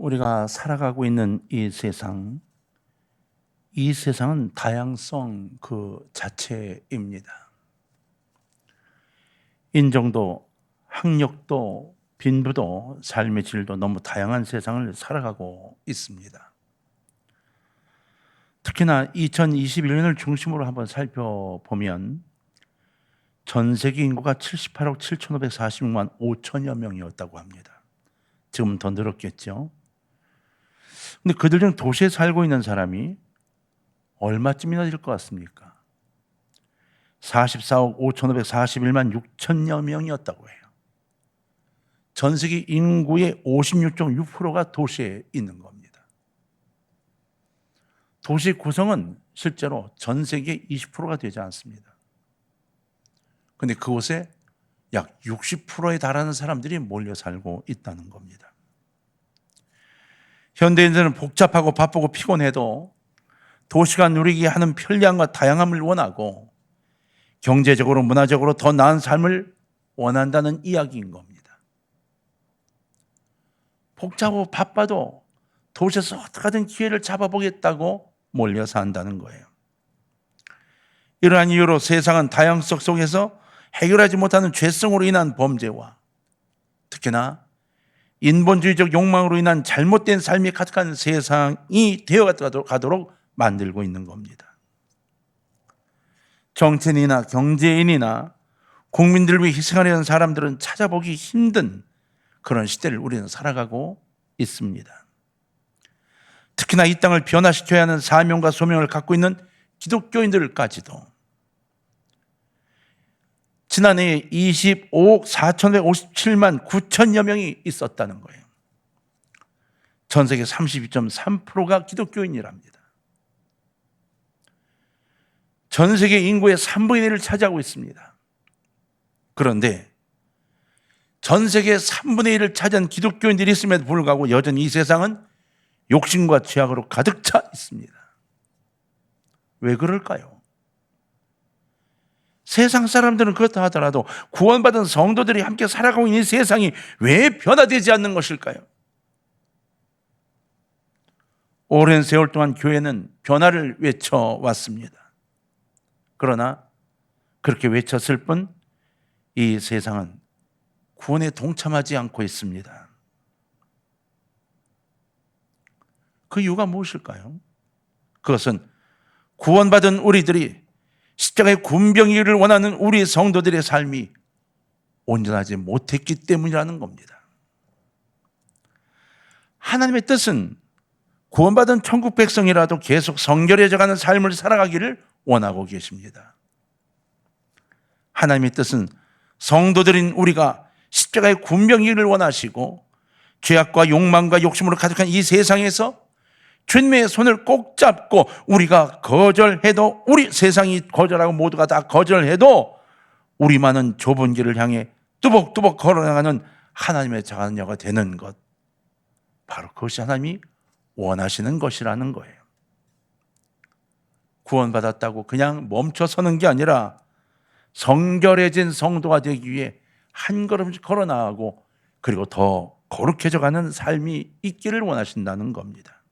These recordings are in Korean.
우리가 살아가고 있는 이 세상은 다양성 그 자체입니다. 인종도, 학력도, 빈부도, 삶의 질도 너무 다양한 세상을 살아가고 있습니다. 특히나 2021년을 중심으로 한번 살펴보면 전 세계 인구가 78억 7,546만 5천여 명이었다고 합니다. 지금 더 늘었겠죠. 근데 그들 중 도시에 살고 있는 사람이 얼마쯤이나 될 것 같습니까? 44억 5,541만 6천여 명이었다고 해요. 전 세계 인구의 56.6%가 도시에 있는 겁니다. 도시 구성은 실제로 전 세계 20%가 되지 않습니다. 그런데 그곳에 약 60%에 달하는 사람들이 몰려 살고 있다는 겁니다. 현대인들은 복잡하고 바쁘고 피곤해도 도시가 누리게 하는 편리함과 다양함을 원하고 경제적으로 문화적으로 더 나은 삶을 원한다는 이야기인 겁니다. 복잡하고 바빠도 도시에서 어떻게든 기회를 잡아보겠다고 몰려 산다는 거예요. 이러한 이유로 세상은 다양성 속에서 해결하지 못하는 죄성으로 인한 범죄와 특히나 인본주의적 욕망으로 인한 잘못된 삶이 가득한 세상이 되어가도록 만들고 있는 겁니다. 정치인이나 경제인이나 국민들을 위해 희생하려는 사람들은 찾아보기 힘든 그런 시대를 우리는 살아가고 있습니다. 특히나 이 땅을 변화시켜야 하는 사명과 소명을 갖고 있는 기독교인들까지도 지난해 25억 4,157만 9천여 명이 있었다는 거예요. 전 세계 32.3%가 기독교인이랍니다. 전 세계 인구의 3분의 1을 차지하고 있습니다. 그런데 전 세계 3분의 1을 차지한 기독교인들이 있음에도 불구하고 여전히 이 세상은 욕심과 죄악으로 가득 차 있습니다. 왜 그럴까요? 세상 사람들은 그렇다 하더라도 구원받은 성도들이 함께 살아가고 있는 이 세상이 왜 변화되지 않는 것일까요? 오랜 세월 동안 교회는 변화를 외쳐왔습니다. 그러나 그렇게 외쳤을 뿐 이 세상은 구원에 동참하지 않고 있습니다. 그 이유가 무엇일까요? 그것은 구원받은 우리들이 십자가의 군병이를 원하는 우리 성도들의 삶이 온전하지 못했기 때문이라는 겁니다. 하나님의 뜻은 구원받은 천국 백성이라도 계속 성결해져가는 삶을 살아가기를 원하고 계십니다. 하나님의 뜻은 성도들인 우리가 십자가의 군병이를 원하시고 죄악과 욕망과 욕심으로 가득한 이 세상에서 주님의 손을 꼭 잡고 우리가 거절해도 우리 세상이 거절하고 모두가 다 거절해도 우리만은 좁은 길을 향해 뚜벅뚜벅 걸어나가는 하나님의 자녀가 되는 것, 바로 그것이 하나님이 원하시는 것이라는 거예요. 구원받았다고 그냥 멈춰서는 게 아니라 성결해진 성도가 되기 위해 한 걸음씩 걸어나가고 그리고 더 거룩해져가는 삶이 있기를 원하신다는 겁니다.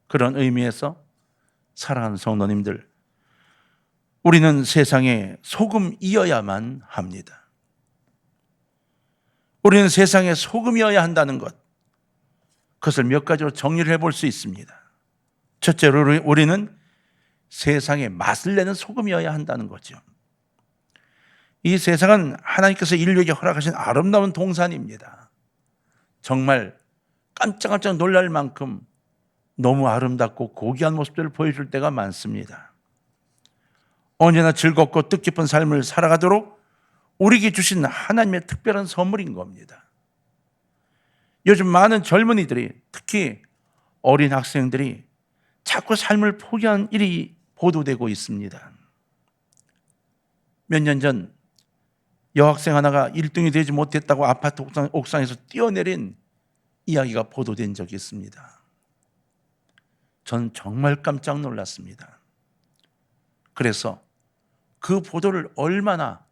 그런 의미에서 사랑하는 성도님들, 우리는 세상에 소금이어야만 합니다. 우리는 세상에 소금이어야 한다는 것, 그것을 몇 가지로 정리를 해볼 수 있습니다. 첫째로 우리는 세상에 맛을 내는 소금이어야 한다는 거죠. 이 세상은 하나님께서 인류에게 허락하신 아름다운 동산입니다. 정말 깜짝깜짝 놀랄 만큼 너무 아름답고 고귀한 모습들을 보여줄 때가 많습니다. 언제나 즐겁고 뜻깊은 삶을 살아가도록 우리에게 주신 하나님의 특별한 선물인 겁니다. 요즘 많은 젊은이들이, 특히 어린 학생들이 자꾸 삶을 포기하는 일이 보도되고 있습니다. 몇 년 전 여학생 하나가 1등이 되지 못했다고 아파트 옥상에서 뛰어내린 이야기가 보도된 적이 있습니다. 전 정말 깜짝 놀랐습니다. 그래서 그 보도를 얼마나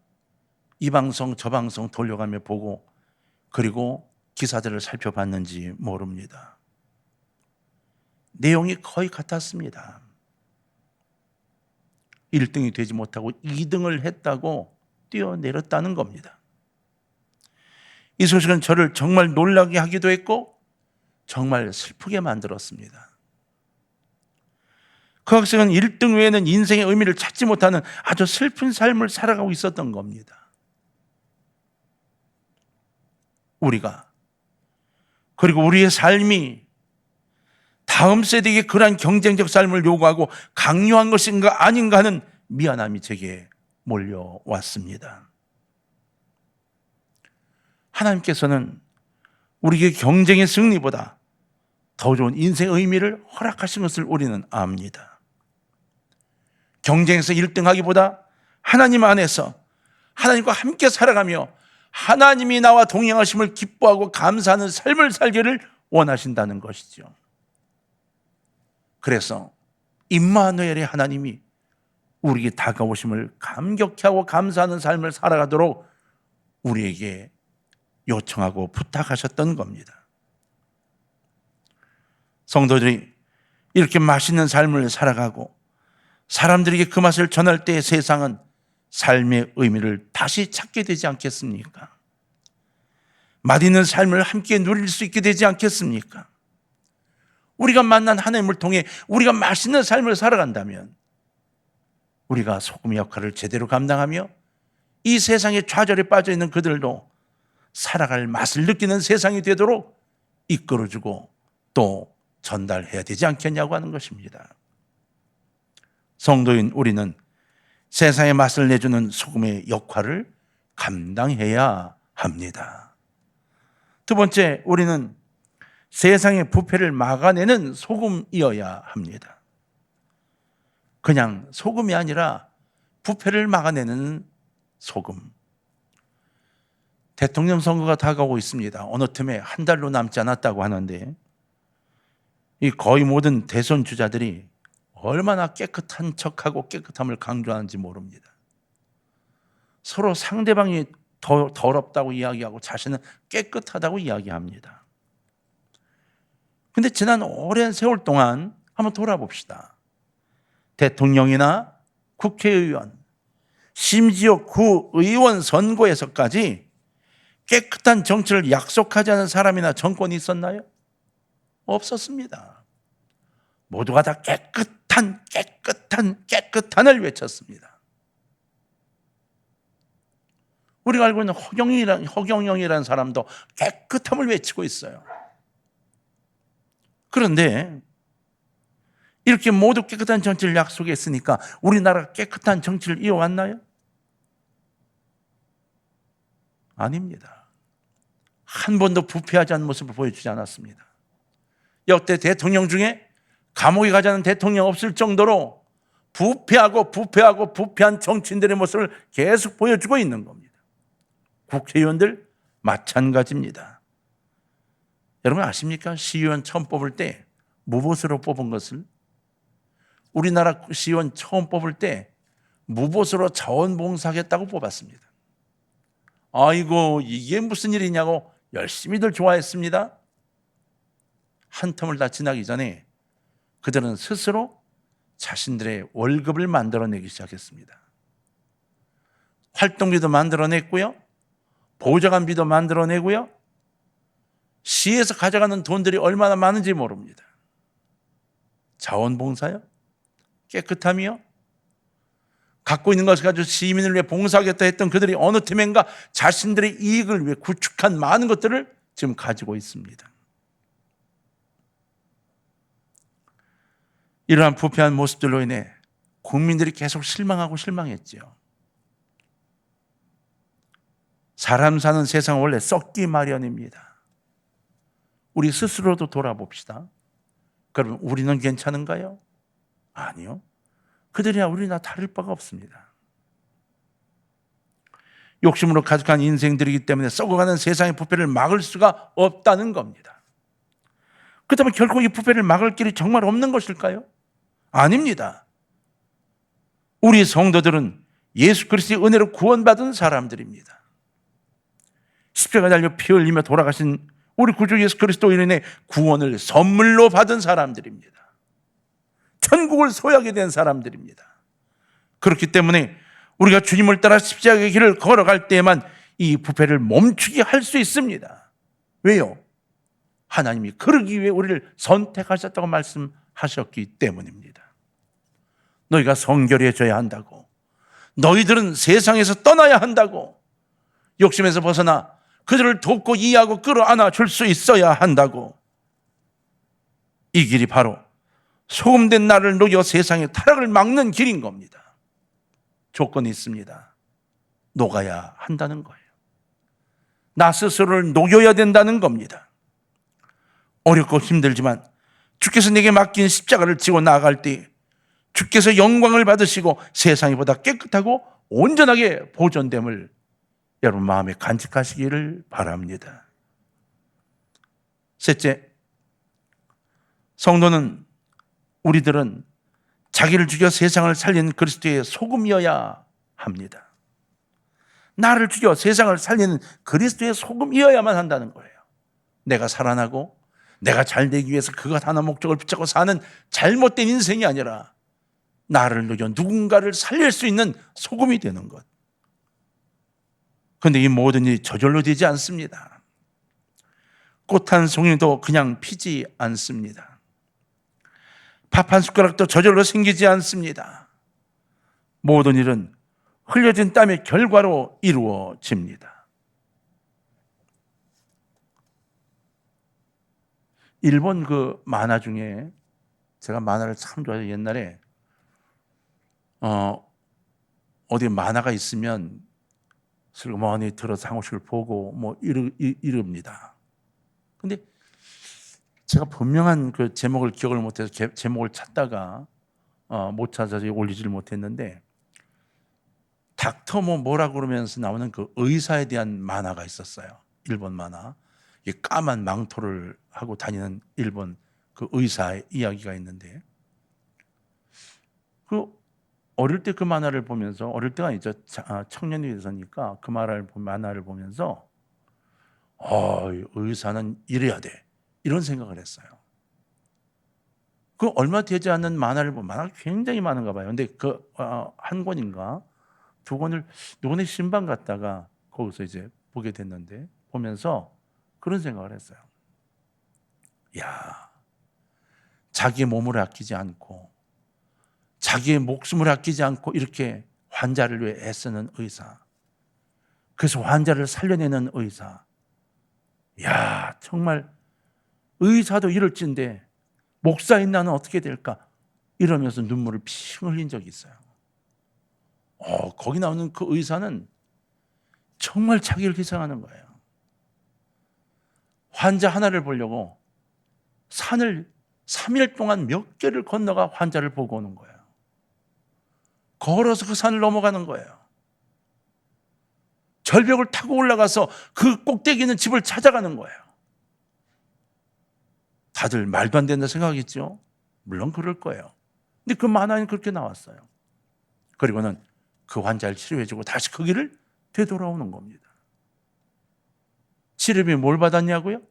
이 방송 저 방송 돌려가며 보고 그리고 기사들을 살펴봤는지 모릅니다. 내용이 거의 같았습니다. 1등이 되지 못하고 2등을 했다고 뛰어내렸다는 겁니다. 이 소식은 저를 정말 놀라게 하기도 했고 정말 슬프게 만들었습니다. 그 학생은 1등 외에는 인생의 의미를 찾지 못하는 아주 슬픈 삶을 살아가고 있었던 겁니다. 우리가, 그리고 우리의 삶이 다음 세대에게 그러한 경쟁적 삶을 요구하고 강요한 것인가 아닌가 하는 미안함이 제게 몰려왔습니다. 하나님께서는 우리에게 경쟁의 승리보다 더 좋은 인생의 의미를 허락하신 것을 우리는 압니다. 경쟁에서 1등하기보다 하나님 안에서 하나님과 함께 살아가며 하나님이 나와 동행하심을 기뻐하고 감사하는 삶을 살기를 원하신다는 것이죠. 그래서 임마누엘의 하나님이 우리에게 다가오심을 감격해하고 감사하는 삶을 살아가도록 우리에게 요청하고 부탁하셨던 겁니다. 성도들이 이렇게 맛있는 삶을 살아가고 사람들에게 그 맛을 전할 때 세상은 삶의 의미를 다시 찾게 되지 않겠습니까? 맛있는 삶을 함께 누릴 수 있게 되지 않겠습니까? 우리가 만난 하나님을 통해 우리가 맛있는 삶을 살아간다면 우리가 소금의 역할을 제대로 감당하며 이 세상의 좌절에 빠져있는 그들도 살아갈 맛을 느끼는 세상이 되도록 이끌어주고 또 전달해야 되지 않겠냐고 하는 것입니다. 성도인 우리는 세상의 맛을 내주는 소금의 역할을 감당해야 합니다. 두 번째, 우리는 세상의 부패를 막아내는 소금이어야 합니다. 그냥 소금이 아니라 부패를 막아내는 소금. 대통령 선거가 다가오고 있습니다. 어느 틈에 한 달도 남지 않았다고 하는데 이 거의 모든 대선 주자들이 얼마나 깨끗한 척하고 깨끗함을 강조하는지 모릅니다. 서로 상대방이 더 더럽다고 이야기하고 자신은 깨끗하다고 이야기합니다. 그런데 지난 오랜 세월 동안 한번 돌아봅시다. 대통령이나 국회의원, 심지어 구의원 선거에서까지 깨끗한 정치를 약속하지 않은 사람이나 정권이 있었나요? 없었습니다. 모두가 다 깨끗한을 외쳤습니다. 우리가 알고 있는 허경영이라는 사람도 깨끗함을 외치고 있어요. 그런데 이렇게 모두 깨끗한 정치를 약속했으니까 우리나라가 깨끗한 정치를 이어왔나요? 아닙니다. 한 번도 부패하지 않은 모습을 보여주지 않았습니다. 역대 대통령 중에 감옥에 가지 않은 대통령 없을 정도로 부패한 정치인들의 모습을 계속 보여주고 있는 겁니다. 국회의원들 마찬가지입니다. 여러분 아십니까? 시의원 처음 뽑을 때 무보수로 뽑은 것을 우리나라 시의원 처음 뽑을 때 무보수로 자원봉사하겠다고 뽑았습니다. 아이고 이게 무슨 일이냐고 열심히들 좋아했습니다. 한 텀을 다 지나기 전에 그들은 스스로 자신들의 월급을 만들어내기 시작했습니다. 활동비도 만들어냈고요. 보좌관비도 만들어내고요. 시에서 가져가는 돈들이 얼마나 많은지 모릅니다. 자원봉사요? 깨끗함이요? 갖고 있는 것을 가지고 시민을 위해 봉사하겠다 했던 그들이 어느 틈엔가 자신들의 이익을 위해 구축한 많은 것들을 지금 가지고 있습니다. 이러한 부패한 모습들로 인해 국민들이 계속 실망했죠. 사람 사는 세상은 원래 썩기 마련입니다. 우리 스스로도 돌아봅시다. 그러면 우리는 괜찮은가요? 아니요. 그들이야 우리나 다를 바가 없습니다. 욕심으로 가득한 인생들이기 때문에 썩어가는 세상의 부패를 막을 수가 없다는 겁니다. 그렇다면 결코 이 부패를 막을 길이 정말 없는 것일까요? 아닙니다. 우리 성도들은 예수 그리스도의 은혜로 구원받은 사람들입니다. 십자가 달려 피 흘리며 돌아가신 우리 구주 예수 그리스도로 인해 구원을 선물로 받은 사람들입니다. 천국을 소유하게 된 사람들입니다. 그렇기 때문에 우리가 주님을 따라 십자가의 길을 걸어갈 때에만 이 부패를 멈추게 할 수 있습니다. 왜요? 하나님이 그러기 위해 우리를 선택하셨다고 말씀하셨기 때문입니다. 너희가 성결해져야 한다고, 너희들은 세상에서 떠나야 한다고, 욕심에서 벗어나 그들을 돕고 이해하고 끌어안아 줄 수 있어야 한다고. 이 길이 바로 소금된 나를 녹여 세상의 타락을 막는 길인 겁니다. 조건이 있습니다. 녹아야 한다는 거예요. 나 스스로를 녹여야 된다는 겁니다. 어렵고 힘들지만 주께서 내게 맡긴 십자가를 지고 나아갈 때 주께서 영광을 받으시고 세상이 보다 깨끗하고 온전하게 보존됨을 여러분 마음에 간직하시기를 바랍니다. 셋째, 성도는, 우리들은 자기를 죽여 세상을 살린 그리스도의 소금이어야 합니다. 나를 죽여 세상을 살리는 그리스도의 소금이어야만 한다는 거예요. 내가 살아나고 내가 잘 되기 위해서 그것 하나 목적을 붙잡고 사는 잘못된 인생이 아니라 나를 녹여 누군가를 살릴 수 있는 소금이 되는 것. 그런데 이 모든 일이 저절로 되지 않습니다. 꽃 한 송이도 그냥 피지 않습니다. 밥 한 숟가락도 저절로 생기지 않습니다. 모든 일은 흘려진 땀의 결과로 이루어집니다. 일본 그 만화 중에, 제가 만화를 참 좋아해요. 옛날에 어디 만화가 있으면 슬그머니 들어서 한 곳을 보고 뭐 이럽니다. 근데 제가 분명한 그 제목을 기억을 못해서 제목을 찾다가 못 찾아서 올리지를 못했는데, 닥터 뭐라 그러면서 나오는 그 의사에 대한 만화가 있었어요. 일본 만화. 이 까만 망토를 하고 다니는 일본 그 의사의 이야기가 있는데, 그 어릴 때 그 만화를 보면서, 어릴 때가 이제 청년이 돼서니까 그 만화를 보면서 의사는 이래야 돼, 이런 생각을 했어요. 그 얼마 되지 않는 만화를 보면, 만화가 굉장히 많은가 봐요. 근데 그 한 권인가 두 권을 누구네 신방 갔다가 거기서 이제 보게 됐는데, 보면서 그런 생각을 했어요. 야, 자기의 몸을 아끼지 않고 자기의 목숨을 아끼지 않고 이렇게 환자를 위해 애쓰는 의사, 그래서 환자를 살려내는 의사, 야, 정말 의사도 이럴진데 목사인 나는 어떻게 될까, 이러면서 눈물을 핑 흘린 적이 있어요. 거기 나오는 그 의사는 정말 자기를 희생하는 거예요. 환자 하나를 보려고 산을 3일 동안 몇 개를 건너가 환자를 보고 오는 거예요. 걸어서 그 산을 넘어가는 거예요. 절벽을 타고 올라가서 그 꼭대기 있는 집을 찾아가는 거예요. 다들 말도 안 된다 생각하겠죠? 물론 그럴 거예요. 근데 그 만화에는 그렇게 나왔어요. 그리고는 그 환자를 치료해주고 다시 그 길을 되돌아오는 겁니다. 치료비 뭘 받았냐고요?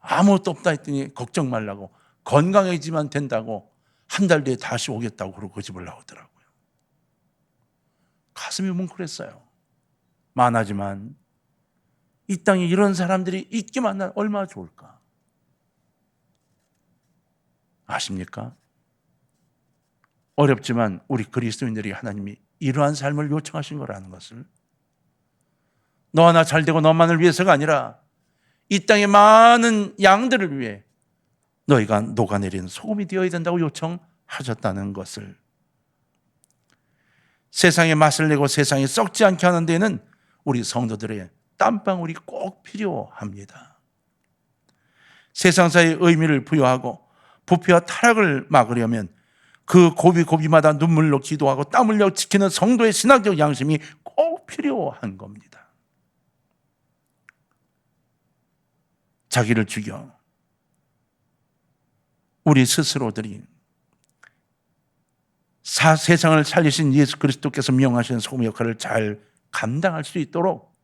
아무것도 없다 했더니 걱정 말라고, 건강해지면 된다고 한 달 뒤에 다시 오겠다고 그러고 그 집을 나오더라고요. 가슴이 뭉클했어요. 만하지만 이 땅에 이런 사람들이 있기만 하면 얼마나 좋을까. 아십니까? 어렵지만 우리 그리스도인들이 하나님이 이러한 삶을 요청하신 거라는 것을, 너 하나 잘 되고 너만을 위해서가 아니라 이 땅의 많은 양들을 위해 너희가 녹아내리는 소금이 되어야 된다고 요청하셨다는 것을, 세상에 맛을 내고 세상에 썩지 않게 하는 데는 우리 성도들의 땀방울이 꼭 필요합니다. 세상사의 의미를 부여하고 부패와 타락을 막으려면 그 고비고비마다 눈물로 기도하고 땀 흘려 지키는 성도의 신학적 양심이 꼭 필요한 겁니다. 자기를 죽여 우리 스스로들이 세상을 살리신 예수 그리스도께서 명하신 소금 역할을 잘 감당할 수 있도록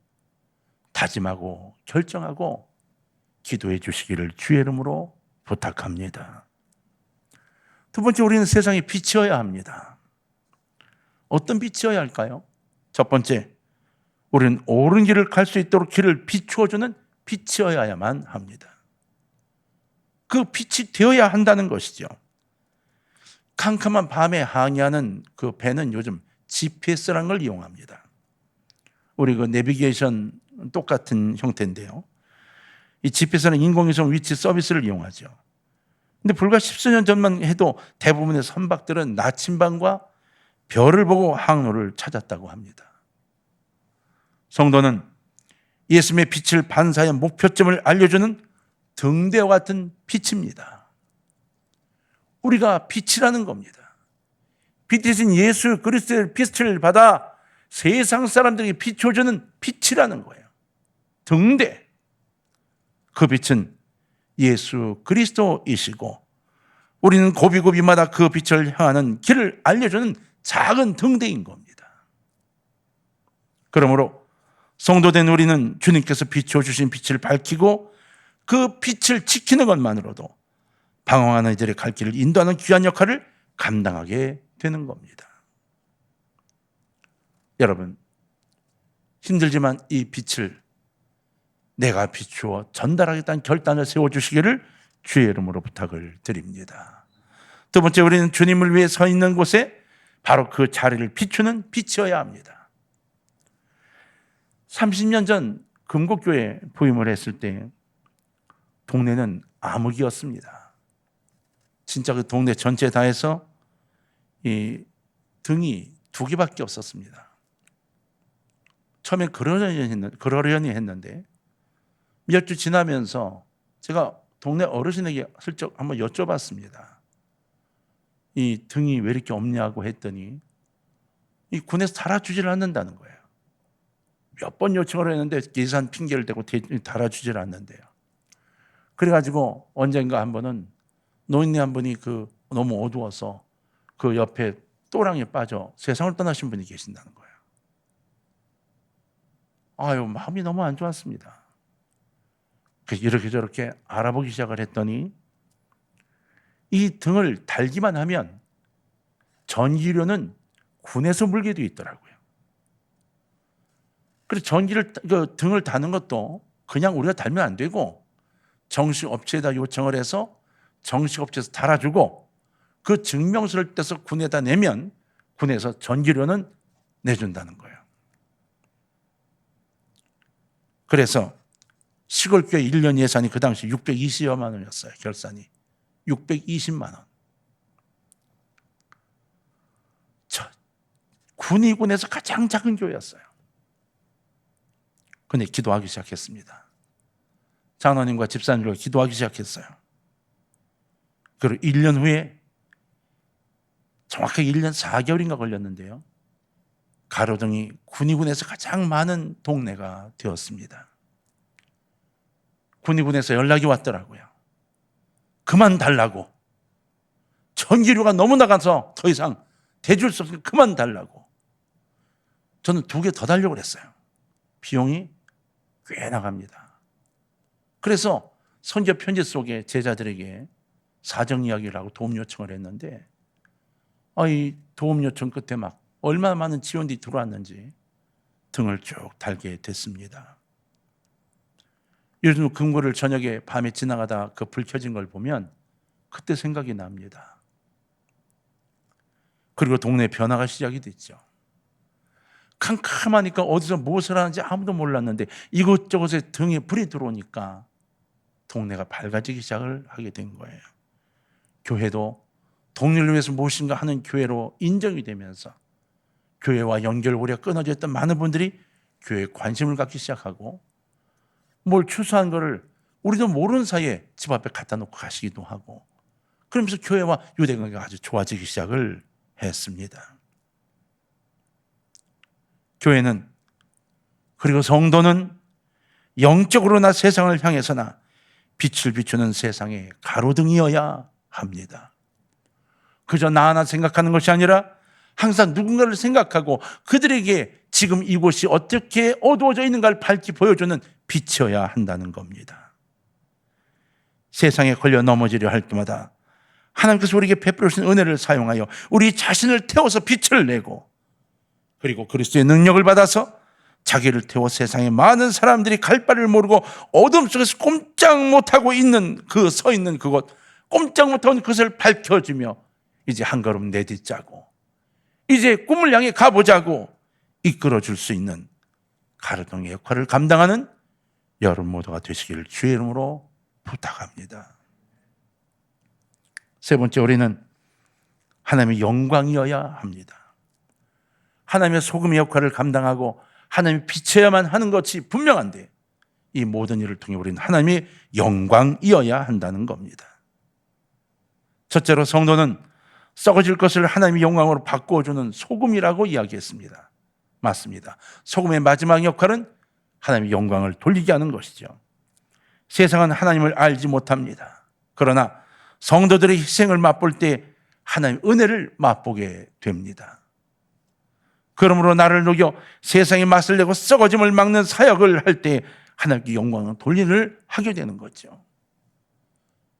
다짐하고 결정하고 기도해 주시기를 주의 이름으로 부탁합니다. 두 번째, 우리는 세상의 빛이어야 합니다. 어떤 빛이어야 할까요? 첫 번째, 우리는 옳은 길을 갈 수 있도록 길을 비추어주는 빛이어야만 합니다. 그 빛이 되어야 한다는 것이죠. 캄캄한 밤에 항해하는 그 배는 요즘 GPS라는 걸 이용합니다. 우리 그 내비게이션 똑같은 형태인데요. 이 GPS는 인공위성 위치 서비스를 이용하죠. 근데 불과 10수년 전만 해도 대부분의 선박들은 나침반과 별을 보고 항로를 찾았다고 합니다. 성도는 예수님의 빛을 반사하여 목표점을 알려주는 등대와 같은 빛입니다. 우리가 빛이라는 겁니다. 빛이신 예수 그리스도의 빛을 받아 세상 사람들에게 비춰주는 빛이라는 거예요. 등대. 그 빛은 예수 그리스도이시고 우리는 고비고비마다 그 빛을 향하는 길을 알려주는 작은 등대인 겁니다. 그러므로 성도된 우리는 주님께서 비춰주신 빛을 밝히고 그 빛을 지키는 것만으로도 방황하는 이들의 갈 길을 인도하는 귀한 역할을 감당하게 되는 겁니다. 여러분, 힘들지만 이 빛을 내가 비추어 전달하겠다는 결단을 세워주시기를 주의 이름으로 부탁을 드립니다. 두 번째, 우리는 주님을 위해 서 있는 곳에 바로 그 자리를 비추는 빛이어야 합니다. 30년 전 금곡교회 부임을 했을 때 동네는 암흑이었습니다. 진짜 그 동네 전체 다 해서 이 등이 2개밖에 없었습니다. 처음엔 그러려니 했는데 몇 주 지나면서 제가 동네 어르신에게 슬쩍 한번 여쭤봤습니다. 이 등이 왜 이렇게 없냐고 했더니 이 군에서 달아주질 않는다는 거예요. 몇 번 요청을 했는데 예산 핑계를 대고 달아주질 않는데요. 그래가지고 언젠가 한 번은 노인네 한 분이 그 너무 어두워서 그 옆에 또랑에 빠져 세상을 떠나신 분이 계신다는 거예요. 아유, 마음이 너무 안 좋았습니다. 이렇게 저렇게 알아보기 시작을 했더니 이 등을 달기만 하면 전기료는 군에서 물게 돼 있더라고요. 그래서 등을 다는 것도 그냥 우리가 달면 안 되고 정식 업체에다 요청을 해서 정식 업체에서 달아주고 그 증명서를 떼서 군에다 내면 군에서 전기료는 내준다는 거예요. 그래서 시골교회 1년 예산이 그 당시 620여만 원이었어요. 결산이 620만 원. 군의군에서 가장 작은 교회였어요. 근데 기도하기 시작했습니다. 장로님과 집사님과 기도하기 시작했어요. 그리고 1년 후에 정확하게 1년 4개월인가 걸렸는데요. 가로등이 군의군에서 가장 많은 동네가 되었습니다. 군의군에서 연락이 왔더라고요. 그만 달라고. 전기료가 너무 나가서 더 이상 대줄 수 없으니까 그만 달라고. 저는 2개 더 달려고 그랬어요. 비용이 꽤 나갑니다. 그래서 선교 편지 속에 제자들에게 사정 이야기를 하고 도움 요청을 했는데 이 도움 요청 끝에 막 얼마나 많은 지원들이 들어왔는지 등을 쭉 달게 됐습니다. 요즘 금고를 저녁에 밤에 지나가다 그 불 켜진 걸 보면 그때 생각이 납니다. 그리고 동네 변화가 시작이 됐죠. 캄캄하니까 어디서 무엇을 하는지 아무도 몰랐는데 이곳저곳에 등에 불이 들어오니까 동네가 밝아지기 시작을 하게 된 거예요. 교회도 동료를 위해서 무엇인가 하는 교회로 인정이 되면서 교회와 연결고리가 끊어져 있던 많은 분들이 교회에 관심을 갖기 시작하고 뭘 추수한 거를 우리도 모르는 사이에 집 앞에 갖다 놓고 가시기도 하고 그러면서 교회와 유대관계가 아주 좋아지기 시작을 했습니다. 교회는 그리고 성도는 영적으로나 세상을 향해서나 빛을 비추는 세상의 가로등이어야 합니다. 그저 나 하나 생각하는 것이 아니라 항상 누군가를 생각하고 그들에게 지금 이곳이 어떻게 어두워져 있는가를 밝히 보여주는 빛이어야 한다는 겁니다. 세상에 걸려 넘어지려 할 때마다 하나님께서 우리에게 베풀어 주신 은혜를 사용하여 우리 자신을 태워서 빛을 내고, 그리고 그리스도의 능력을 받아서 자기를 태워 세상에 많은 사람들이 갈 바를 모르고 어둠 속에서 꼼짝 못하고 있는 그 서 있는 그곳, 꼼짝 못하고 있는 그것을 밝혀주며 이제 한 걸음 내딛자고, 이제 꿈을 향해 가보자고 이끌어줄 수 있는 가르동의 역할을 감당하는 여러분 모두가 되시기를 주의 이름으로 부탁합니다. 세 번째, 우리는 하나님의 영광이어야 합니다. 하나님의 소금의 역할을 감당하고 하나님이 비춰야만 하는 것이 분명한데, 이 모든 일을 통해 우리는 하나님의 영광이어야 한다는 겁니다. 첫째로, 성도는 썩어질 것을 하나님의 영광으로 바꾸어주는 소금이라고 이야기했습니다. 맞습니다. 소금의 마지막 역할은 하나님의 영광을 돌리게 하는 것이죠. 세상은 하나님을 알지 못합니다. 그러나 성도들의 희생을 맛볼 때 하나님의 은혜를 맛보게 됩니다. 그러므로 나를 녹여 세상의 맛을 내고 썩어짐을 막는 사역을 할 때 하나님께 영광을 돌리를 하게 되는 거죠.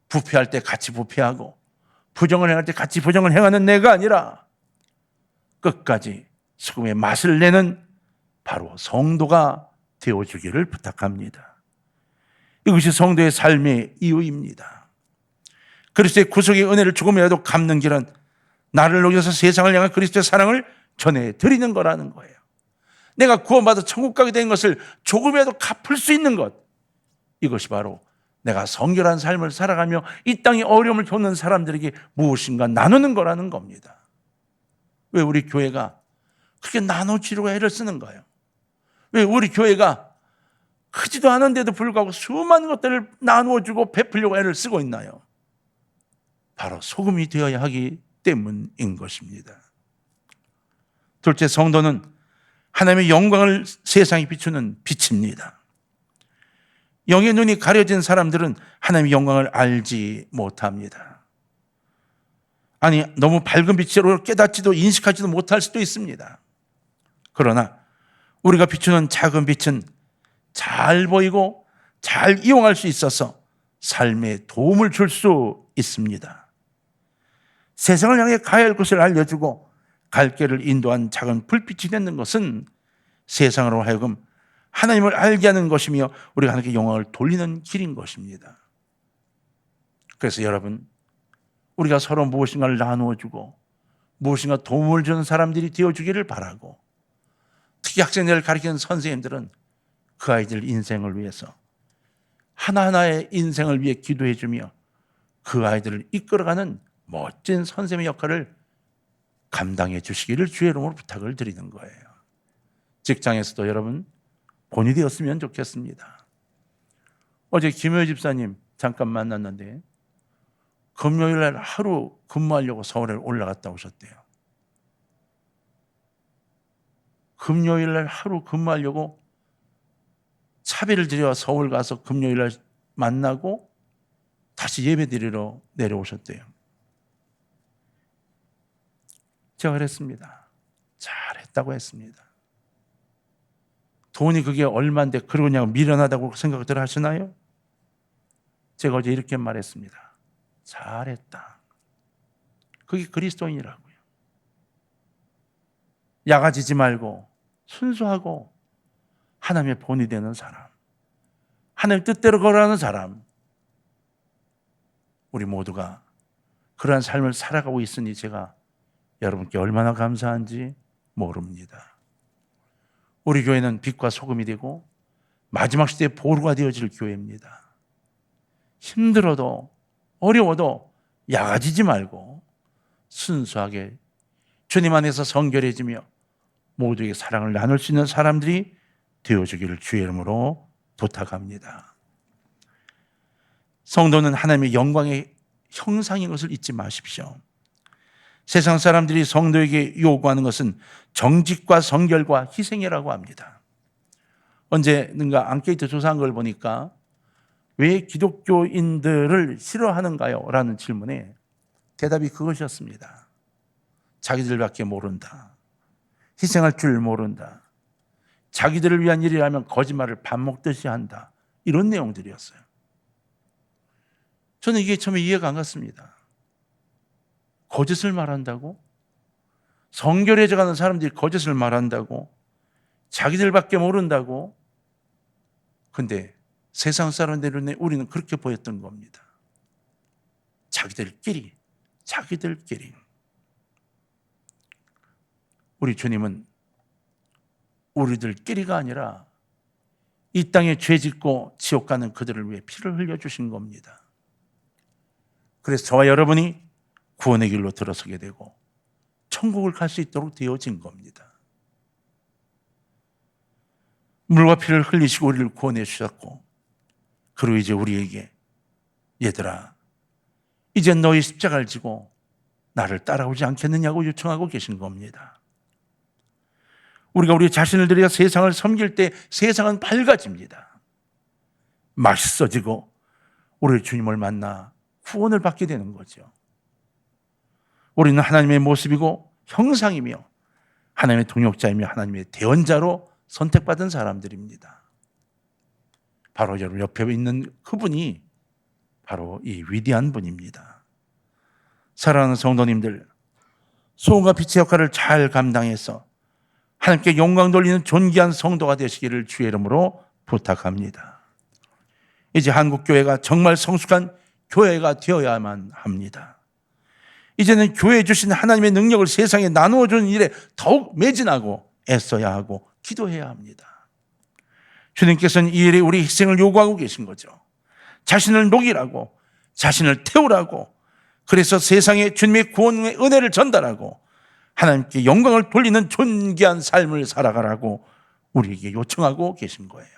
부패할 때 같이 부패하고 부정을 행할 때 같이 부정을 행하는 내가 아니라 끝까지 소금의 맛을 내는 바로 성도가 되어주기를 부탁합니다. 이것이 성도의 삶의 이유입니다. 그리스도의 구속의 은혜를 조금이라도 갚는 길은 나를 녹여서 세상을 향한 그리스도의 사랑을 전해드리는 거라는 거예요. 내가 구원받아 천국 가게 된 것을 조금이라도 갚을 수 있는 것, 이것이 바로 내가 성결한 삶을 살아가며 이 땅에 어려움을 겪는 사람들에게 무엇인가 나누는 거라는 겁니다. 왜 우리 교회가 그렇게 나눠주려고 애를 쓰는가요? 왜 우리 교회가 크지도 않은데도 불구하고 수많은 것들을 나누어주고 베풀려고 애를 쓰고 있나요? 바로 소금이 되어야 하기 때문인 것입니다. 둘째, 성도는 하나님의 영광을 세상에 비추는 빛입니다. 영의 눈이 가려진 사람들은 하나님의 영광을 알지 못합니다. 아니, 너무 밝은 빛으로 깨닫지도 인식하지도 못할 수도 있습니다. 그러나 우리가 비추는 작은 빛은 잘 보이고 잘 이용할 수 있어서 삶에 도움을 줄 수 있습니다. 세상을 향해 가야 할 곳을 알려주고 갈 길을 인도한 작은 불빛이 되는 것은 세상으로 하여금 하나님을 알게 하는 것이며 우리가 하나님께 영광을 돌리는 길인 것입니다. 그래서 여러분, 우리가 서로 무엇인가를 나누어주고 무엇인가 도움을 주는 사람들이 되어주기를 바라고, 특히 학생들을 가르치는 선생님들은 그 아이들 인생을 위해서 하나하나의 인생을 위해 기도해주며 그 아이들을 이끌어가는 멋진 선생님의 역할을 감당해 주시기를 주의 이름으로 부탁을 드리는 거예요. 직장에서도 여러분 본이 되었으면 좋겠습니다. 어제 김효 집사님 잠깐 만났는데 금요일 날 하루 근무하려고 서울에 올라갔다 오셨대요. 금요일 날 하루 근무하려고 차비를 들여 서울 가서 금요일 날 만나고 다시 예배 드리러 내려오셨대요. 제가 그랬습니다. 잘했다고 했습니다. 돈이 그게 얼마인데 그러냐고 미련하다고 생각들 하시나요? 제가 어제 이렇게 말했습니다. 잘했다. 그게 그리스도인이라고요. 야가지지 말고 순수하고 하나님의 본이 되는 사람, 하나님 뜻대로 걸어가는 사람, 우리 모두가 그러한 삶을 살아가고 있으니 제가 여러분께 얼마나 감사한지 모릅니다. 우리 교회는 빛과 소금이 되고 마지막 시대의 보루가 되어질 교회입니다. 힘들어도 어려워도 야가지지 말고 순수하게 주님 안에서 성결해지며 모두에게 사랑을 나눌 수 있는 사람들이 되어주기를 주의 이름으로 부탁합니다. 성도는 하나님의 영광의 형상인 것을 잊지 마십시오. 세상 사람들이 성도에게 요구하는 것은 정직과 성결과 희생이라고 합니다. 언제는가 앙케이트 조사한 걸 보니까 왜 기독교인들을 싫어하는가요? 라는 질문에 대답이 그것이었습니다. 자기들밖에 모른다. 희생할 줄 모른다. 자기들을 위한 일이라면 거짓말을 밥 먹듯이 한다. 이런 내용들이었어요. 저는 이게 처음에 이해가 안 갔습니다. 거짓을 말한다고? 성결해져 가는 사람들이 거짓을 말한다고? 자기들밖에 모른다고? 근데 세상 사람들은 우리는 그렇게 보였던 겁니다. 자기들끼리. 우리 주님은 우리들끼리가 아니라 이 땅에 죄 짓고 지옥 가는 그들을 위해 피를 흘려주신 겁니다. 그래서 저와 여러분이 구원의 길로 들어서게 되고 천국을 갈 수 있도록 되어진 겁니다. 물과 피를 흘리시고 우리를 구원해 주셨고, 그리고 이제 우리에게 얘들아, 이제 너희 십자가를 지고 나를 따라오지 않겠느냐고 요청하고 계신 겁니다. 우리가 우리 자신을 들여 세상을 섬길 때 세상은 밝아집니다. 맛있어지고 우리 주님을 만나 구원을 받게 되는 거죠. 우리는 하나님의 모습이고 형상이며 하나님의 동역자이며 하나님의 대언자로 선택받은 사람들입니다. 바로 여러분 옆에 있는 그분이 바로 이 위대한 분입니다. 사랑하는 성도님들, 소금과 빛의 역할을 잘 감당해서 하나님께 영광 돌리는 존귀한 성도가 되시기를 주의 이름으로 부탁합니다. 이제 한국교회가 정말 성숙한 교회가 되어야만 합니다. 이제는 교회에 주신 하나님의 능력을 세상에 나누어 주는 일에 더욱 매진하고 애써야 하고 기도해야 합니다. 주님께서는 이 일에 우리 희생을 요구하고 계신 거죠. 자신을 녹이라고, 자신을 태우라고, 그래서 세상에 주님의 구원의 은혜를 전달하고 하나님께 영광을 돌리는 존귀한 삶을 살아가라고 우리에게 요청하고 계신 거예요.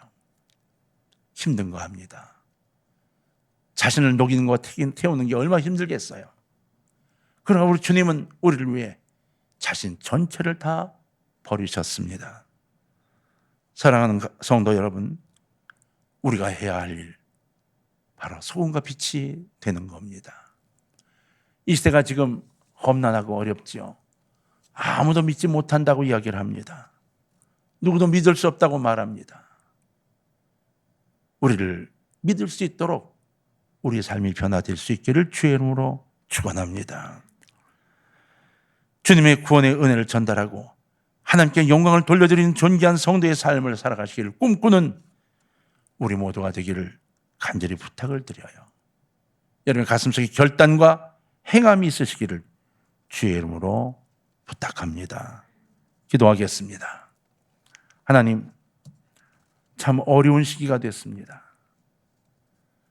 힘든 거 합니다. 자신을 녹이는 거, 태우는 게 얼마나 힘들겠어요. 그러나 우리 주님은 우리를 위해 자신 전체를 다 버리셨습니다. 사랑하는 성도 여러분, 우리가 해야 할 일, 바로 소금과 빛이 되는 겁니다. 이 시대가 지금 험난하고 어렵지요. 아무도 믿지 못한다고 이야기를 합니다. 누구도 믿을 수 없다고 말합니다. 우리를 믿을 수 있도록 우리의 삶이 변화될 수 있기를 주의 이름으로 축원합니다. 주님의 구원의 은혜를 전달하고 하나님께 영광을 돌려드리는 존귀한 성도의 삶을 살아가시기를 꿈꾸는 우리 모두가 되기를 간절히 부탁을 드려요. 여러분 가슴속에 결단과 행함이 있으시기를 주의 이름으로 부탁합니다. 기도하겠습니다. 하나님, 참 어려운 시기가 됐습니다.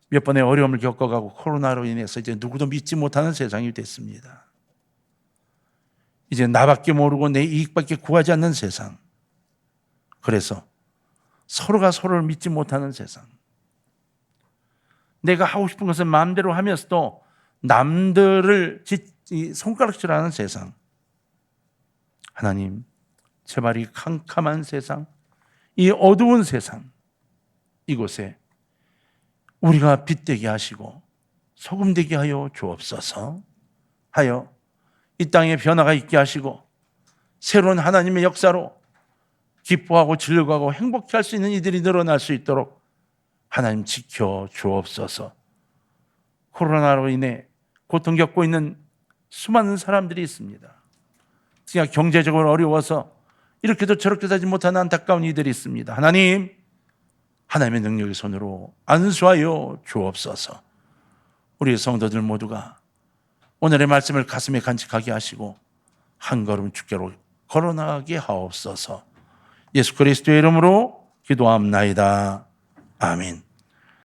몇 번의 어려움을 겪어가고 코로나로 인해서 이제 누구도 믿지 못하는 세상이 됐습니다. 이제 나밖에 모르고 내 이익밖에 구하지 않는 세상. 그래서 서로가 서로를 믿지 못하는 세상. 내가 하고 싶은 것을 마음대로 하면서도 남들을 손가락질하는 세상. 하나님, 제발 이 캄캄한 세상, 이 어두운 세상, 이곳에 우리가 빛되게 하시고 소금되게 하여 주옵소서. 하여 이 땅에 변화가 있게 하시고 새로운 하나님의 역사로 기뻐하고 즐거워하고 행복해 할 수 있는 이들이 늘어날 수 있도록 하나님 지켜 주옵소서. 코로나로 인해 고통 겪고 있는 수많은 사람들이 있습니다. 그냥 경제적으로 어려워서 이렇게도 저렇게도 하지 못하는 안타까운 이들이 있습니다. 하나님, 하나님의 능력의 손으로 안수하여 주옵소서. 우리 성도들 모두가 오늘의 말씀을 가슴에 간직하게 하시고 한 걸음 주께로 걸어나가게 하옵소서. 예수 그리스도의 이름으로 기도합나이다. 아멘.